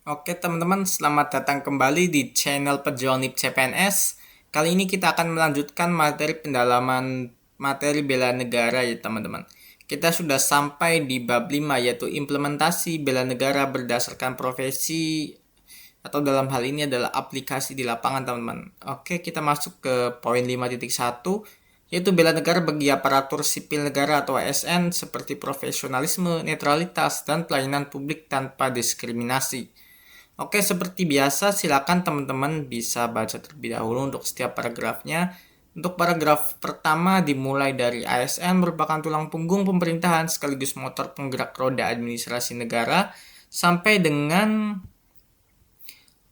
Oke teman-teman, selamat datang kembali di channel Pejuang NIP CPNS. Kali ini kita akan melanjutkan materi pendalaman materi bela negara ya teman-teman. Kita sudah sampai di bab 5 yaitu implementasi bela negara berdasarkan profesi atau dalam hal ini adalah aplikasi di lapangan teman-teman. Oke, kita masuk ke poin 5.1 yaitu bela negara bagi aparatur sipil negara atau ASN seperti profesionalisme, netralitas, dan pelayanan publik tanpa diskriminasi. Oke, seperti biasa, silakan teman-teman bisa baca terlebih dahulu untuk setiap paragrafnya. Untuk paragraf pertama dimulai dari ASN merupakan tulang punggung pemerintahan sekaligus motor penggerak roda administrasi negara sampai dengan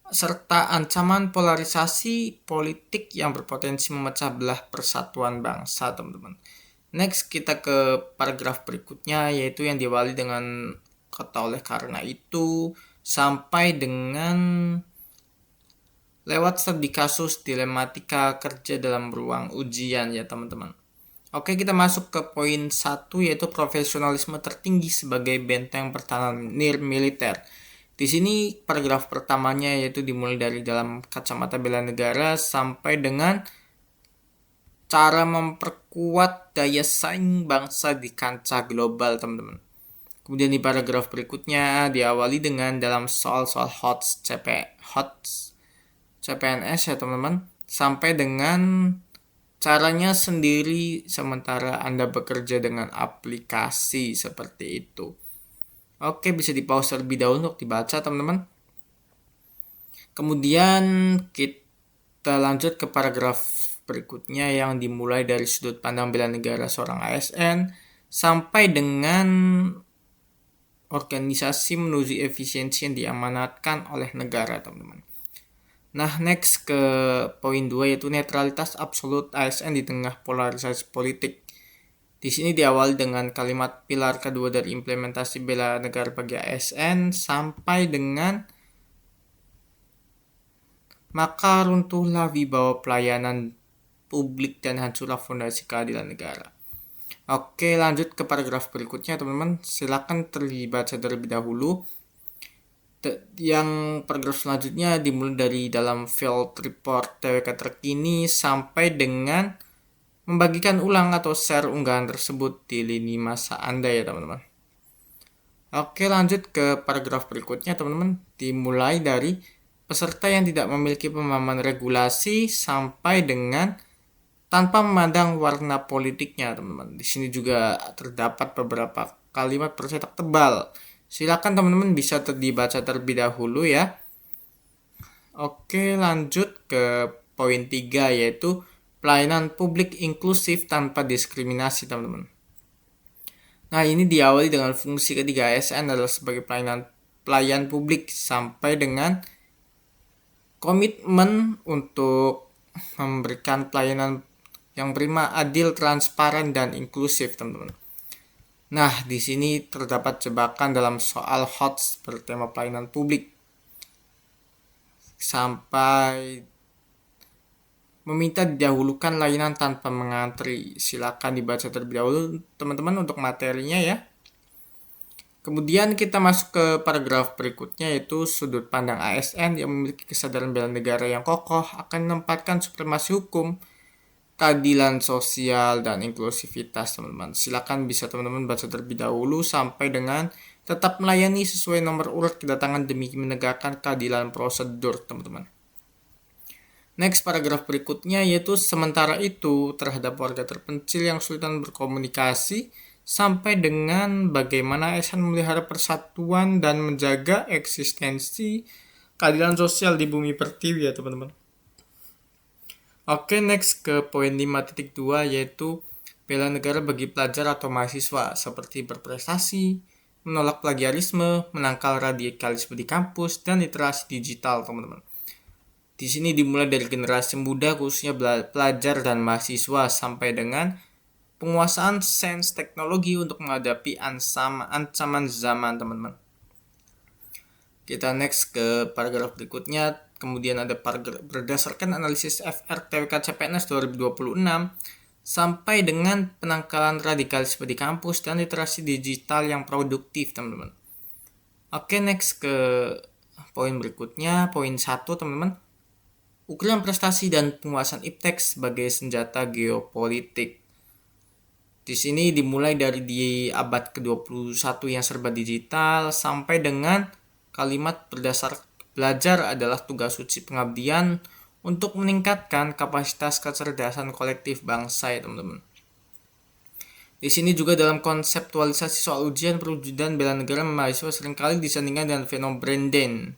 serta ancaman polarisasi politik yang berpotensi memecah belah persatuan bangsa, teman-teman. Next, kita ke paragraf berikutnya yaitu yang diawali dengan kata oleh karena itu sampai dengan lewat studi kasus dilematika kerja dalam ruang ujian ya teman-teman. Oke, kita masuk ke poin 1 yaitu profesionalisme tertinggi sebagai benteng pertahanan militer. Di sini paragraf pertamanya yaitu dimulai dari dalam kacamata bela negara sampai dengan cara memperkuat daya saing bangsa di kancah global, teman-teman. Kemudian di paragraf berikutnya diawali dengan dalam soal-soal CPNS ya teman-teman, sampai dengan caranya sendiri sementara Anda bekerja dengan aplikasi seperti itu. Oke, bisa di pause terlebih dahulu untuk dibaca teman-teman. Kemudian kita lanjut ke paragraf berikutnya yang dimulai dari sudut pandang bela negara seorang ASN sampai dengan organisasi menuju efisiensi yang diamanatkan oleh negara, teman-teman. Nah, next ke poin 2 yaitu netralitas absolut ASN di tengah polarisasi politik. Di sini diawali dengan kalimat pilar kedua dari implementasi bela negara bagi ASN sampai dengan maka runtuhlah wibawa pelayanan publik dan hancurlah fondasi keadilan negara. Oke, lanjut ke paragraf berikutnya teman-teman. Silakan terbaca terlebih dahulu. Yang paragraf selanjutnya dimulai dari dalam field report TWK terkini sampai dengan membagikan ulang atau share unggahan tersebut di lini masa Anda ya teman-teman. Oke, lanjut ke paragraf berikutnya teman-teman. Dimulai dari peserta yang tidak memiliki pemahaman regulasi sampai dengan tanpa memandang warna politiknya, teman-teman. Di sini juga terdapat beberapa kalimat bercetak tebal. Silakan teman-teman bisa dibaca terlebih dahulu ya. Oke, lanjut ke poin 3 yaitu pelayanan publik inklusif tanpa diskriminasi, teman-teman. Nah, ini diawali dengan fungsi ketiga ASN adalah sebagai pelayan publik sampai dengan komitmen untuk memberikan pelayanan yang prima, adil, transparan, dan inklusif, teman-teman. Nah, di sini terdapat jebakan dalam soal HOTS bertema pelayanan publik sampai meminta didahulukan layanan tanpa mengantri. Silakan dibaca terlebih dahulu teman-teman untuk materinya ya. Kemudian kita masuk ke paragraf berikutnya yaitu sudut pandang ASN yang memiliki kesadaran bela negara yang kokoh akan menempatkan supremasi hukum, keadilan sosial, dan inklusivitas, teman-teman. Silakan bisa teman-teman baca terlebih dahulu sampai dengan tetap melayani sesuai nomor urut kedatangan demi menegakkan keadilan prosedur, teman-teman. Next, paragraf berikutnya yaitu sementara itu terhadap warga terpencil yang kesulitan berkomunikasi sampai dengan bagaimana ASN memelihara persatuan dan menjaga eksistensi keadilan sosial di bumi pertiwi ya teman-teman. Oke, next ke poin 5.2 yaitu bela negara bagi pelajar atau mahasiswa seperti berprestasi, menolak plagiarisme, menangkal radikalisme di kampus, dan literasi digital, teman-teman. Di sini dimulai dari generasi muda khususnya pelajar dan mahasiswa sampai dengan penguasaan sains teknologi untuk menghadapi ancaman zaman, teman-teman. Kita next ke paragraf berikutnya. Kemudian ada paragraf berdasarkan analisis FRTWK CPNS 2026 sampai dengan penangkalan radikalisme di kampus dan literasi digital yang produktif, teman-teman. Oke, next ke poin berikutnya, poin 1 teman-teman. Ukuran prestasi dan penguasaan iptek sebagai senjata geopolitik. Di sini dimulai dari di abad ke-21 yang serba digital sampai dengan kalimat berdasar belajar adalah tugas suci pengabdian untuk meningkatkan kapasitas kecerdasan kolektif bangsa ya teman-teman. Di sini juga dalam konseptualisasi soal ujian perwujudan bela negara mahasiswa seringkali disandingkan dengan fenomena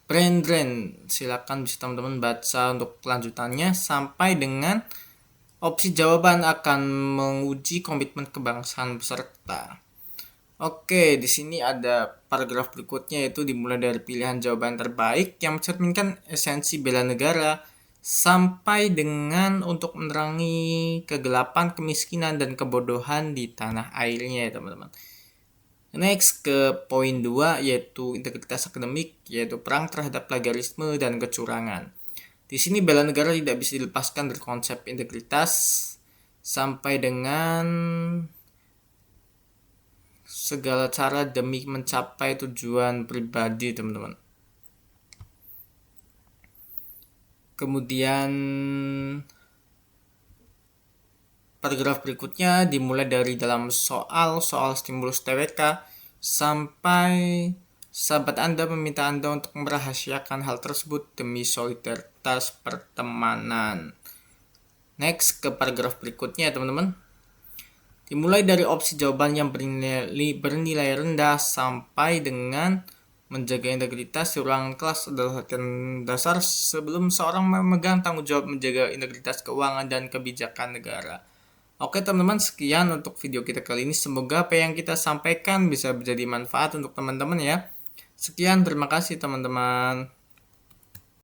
brain drain. Silakan bisa teman-teman baca untuk kelanjutannya sampai dengan opsi jawaban akan menguji komitmen kebangsaan peserta. Oke, di sini ada paragraf berikutnya yaitu dimulai dari pilihan jawaban terbaik yang mencerminkan esensi bela negara sampai dengan untuk menerangi kegelapan, kemiskinan, dan kebodohan di tanah airnya ya teman-teman. Next ke poin 2 yaitu integritas akademik, yaitu perang terhadap plagiarisme dan kecurangan. Di sini bela negara tidak bisa dilepaskan dari konsep integritas sampai dengan segala cara demi mencapai tujuan pribadi teman-teman. Kemudian paragraf berikutnya dimulai dari dalam soal stimulus TWK sampai sahabat Anda meminta Anda untuk merahasiakan hal tersebut demi solidaritas pertemanan. Next ke paragraf berikutnya teman-teman. Dimulai dari opsi jawaban yang bernilai rendah sampai dengan menjaga integritas di ruangan kelas adalah latihan dasar sebelum seorang memegang tanggung jawab menjaga integritas keuangan dan kebijakan negara. Oke teman-teman, sekian untuk video kita kali ini. Semoga apa yang kita sampaikan bisa menjadi manfaat untuk teman-teman ya. Sekian, terima kasih teman-teman.